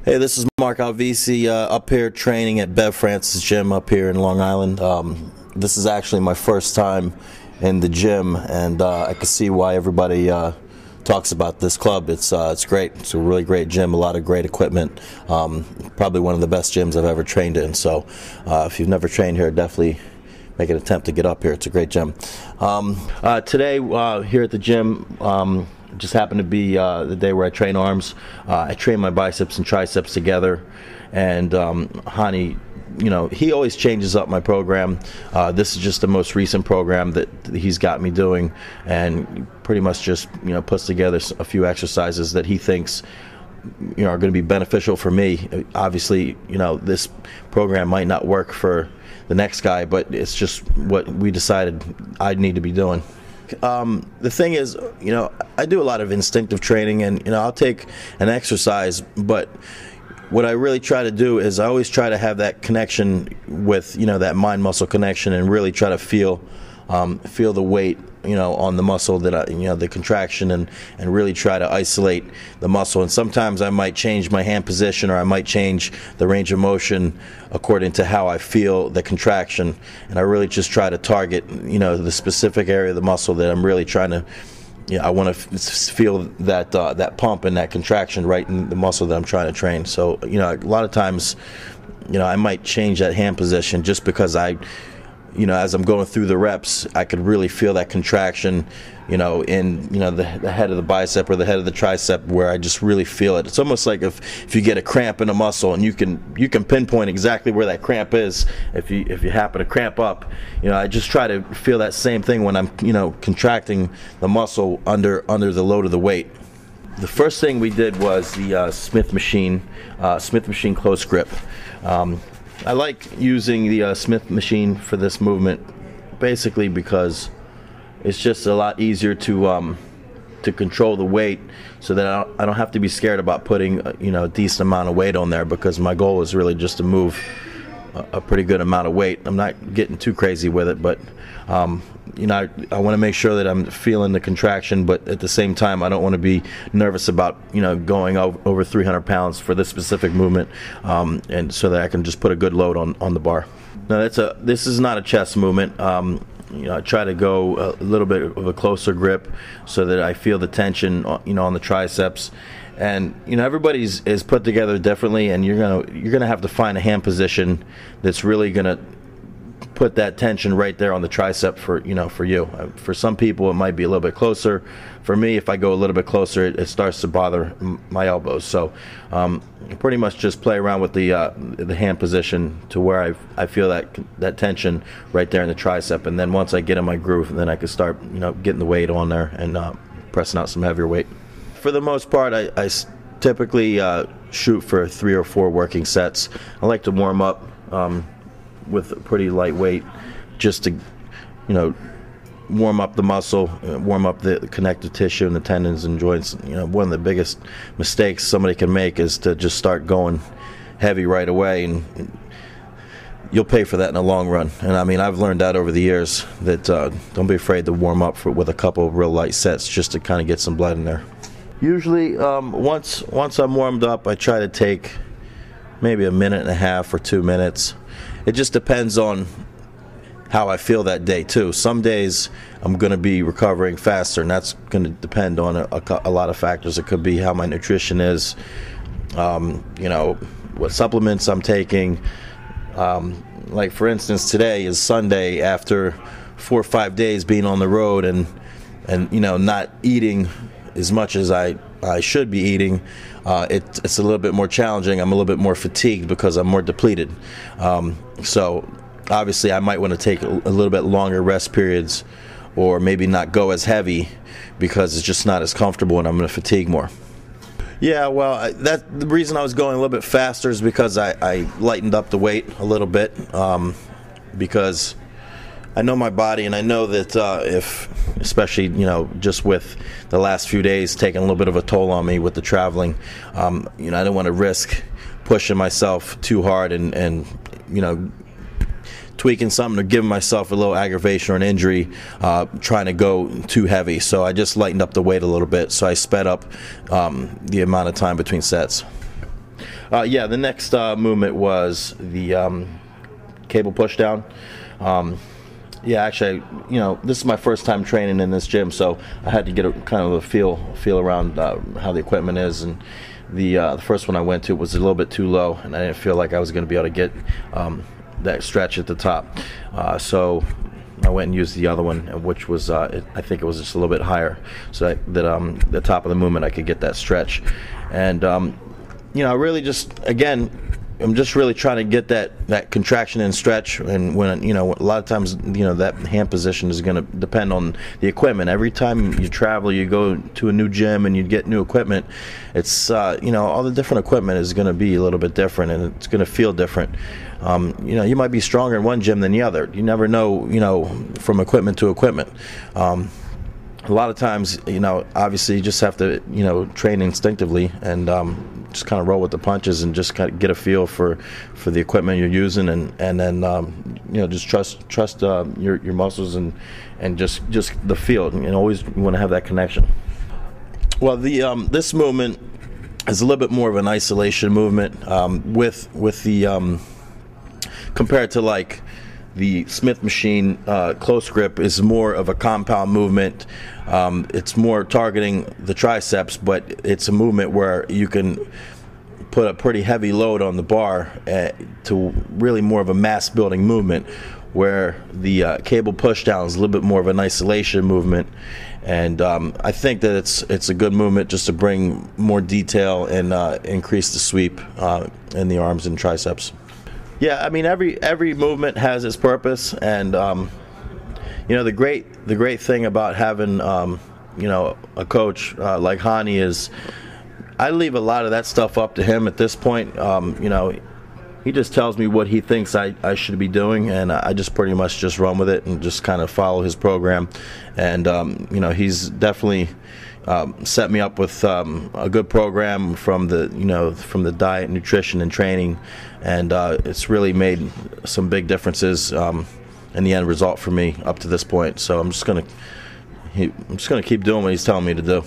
Hey, this is Mark Alvisi up here training at Bev Francis Gym up here in Long Island. This is actually my first time in the gym, and I can see why everybody talks about this club. It's great. It's a really great gym, a lot of great equipment. Probably one of the best gyms I've ever trained in. So if you've never trained here, definitely make an attempt to get up here. It's a great gym. Today here at the gym, just happened to be the day where I train arms. I train my biceps and triceps together, and Hani, he always changes up my program. This is just the most recent program that he's got me doing, and pretty much just puts together a few exercises that he thinks are going to be beneficial for me. Obviously, this program might not work for the next guy, but it's just what we decided I need to be doing. The thing is, I do a lot of instinctive training, and I'll take an exercise, but what I really try to do is I always try to have that connection with that mind-muscle connection, and really try to feel the weight on the muscle that the contraction, and really try to isolate the muscle. And sometimes I might change my hand position, or I might change the range of motion according to how I feel the contraction, and I really just try to target the specific area of the muscle that I'm really trying to I want to feel that pump and that contraction right in the muscle that I'm trying to train. So a lot of times I might change that hand position just because as I'm going through the reps, I could really feel that contraction, in the head of the bicep or the head of the tricep, where I just really feel it. It's almost like if you get a cramp in a muscle, and you can pinpoint exactly where that cramp is. If you happen to cramp up, I just try to feel that same thing when I'm contracting the muscle under the load of the weight. The first thing we did was the Smith machine close grip. I like using the Smith machine for this movement, basically because it's just a lot easier to control the weight, so that I don't have to be scared about putting a decent amount of weight on there, because my goal is really just to move a pretty good amount of weight. I'm not getting too crazy with it, but I want to make sure that I'm feeling the contraction, but at the same time I don't want to be nervous about going over 300 pounds for this specific movement, and so that I can just put a good load on the bar. Now this is not a chest movement. I try to go a little bit of a closer grip so that I feel the tension on the triceps. And everybody's is put together differently, and you're gonna have to find a hand position that's really gonna put that tension right there on the tricep for you. For some people it might be a little bit closer. For me, if I go a little bit closer, it starts to bother my elbows. So pretty much just play around with the hand position to where I feel that tension right there in the tricep, and then once I get in my groove, then I can start getting the weight on there and pressing out some heavier weight. For the most part, I typically shoot for 3 or 4 working sets. I like to warm up with a pretty light weight, just to warm up the muscle, warm up the connective tissue and the tendons and joints. One of the biggest mistakes somebody can make is to just start going heavy right away, and you'll pay for that in the long run. And I mean, I've learned that over the years, that don't be afraid to warm up with a couple of real light sets, just to kind of get some blood in there. Usually once I'm warmed up, I try to take maybe 1.5 minutes or 2 minutes. It just depends on how I feel that day too. Some days I'm going to be recovering faster, and that's going to depend on a lot of factors. It could be how my nutrition is, what supplements I'm taking. Like for instance, today is Sunday, after 4 or 5 days being on the road and not eating as much as I should be eating. It's a little bit more challenging. I'm a little bit more fatigued because I'm more depleted. So obviously I might want to take a little bit longer rest periods, or maybe not go as heavy, because it's just not as comfortable and I'm going to fatigue more. Yeah, well, the reason I was going a little bit faster is because I lightened up the weight a little bit, because I know my body, and I know that especially just with the last few days taking a little bit of a toll on me with the traveling, I don't want to risk pushing myself too hard and tweaking something or giving myself a little aggravation or an injury trying to go too heavy. So I just lightened up the weight a little bit, so I sped up the amount of time between sets. Yeah, the next movement was the cable pushdown. Yeah, actually, this is my first time training in this gym, so I had to get a kind of a feel around how the equipment is. And the first one I went to was a little bit too low, and I didn't feel like I was going to be able to get that stretch at the top. So I went and used the other one, which was I think it was just a little bit higher, so that the top of the movement I could get that stretch. And really just, again, I'm just really trying to get that contraction and stretch. And when a lot of times that hand position is going to depend on the equipment. Every time you travel, you go to a new gym and you get new equipment, it's all the different equipment is going to be a little bit different, and it's going to feel different. You might be stronger in one gym than the other. You never know, from equipment to equipment. A lot of times, obviously you just have to, train instinctively and just kind of roll with the punches and just kind of get a feel for the equipment you're using, and then just trust your muscles and just the feel. Always you want to have that connection. Well, this movement is a little bit more of an isolation movement with the compared to like the Smith machine. Close grip is more of a compound movement. It's more targeting the triceps, but it's a movement where you can put a pretty heavy load on the bar to really more of a mass building movement, where the cable pushdown is a little bit more of an isolation movement. And I think that it's a good movement just to bring more detail and increase the sweep in the arms and triceps. Yeah, I mean every movement has its purpose, and the great thing about having a coach like Hani is I leave a lot of that stuff up to him at this point. He just tells me what he thinks I should be doing, and I just pretty much just run with it and just kind of follow his program. And he's definitely set me up with a good program from the diet, nutrition, and training, and it's really made some big differences in the end result for me up to this point. So I'm just gonna keep doing what he's telling me to do.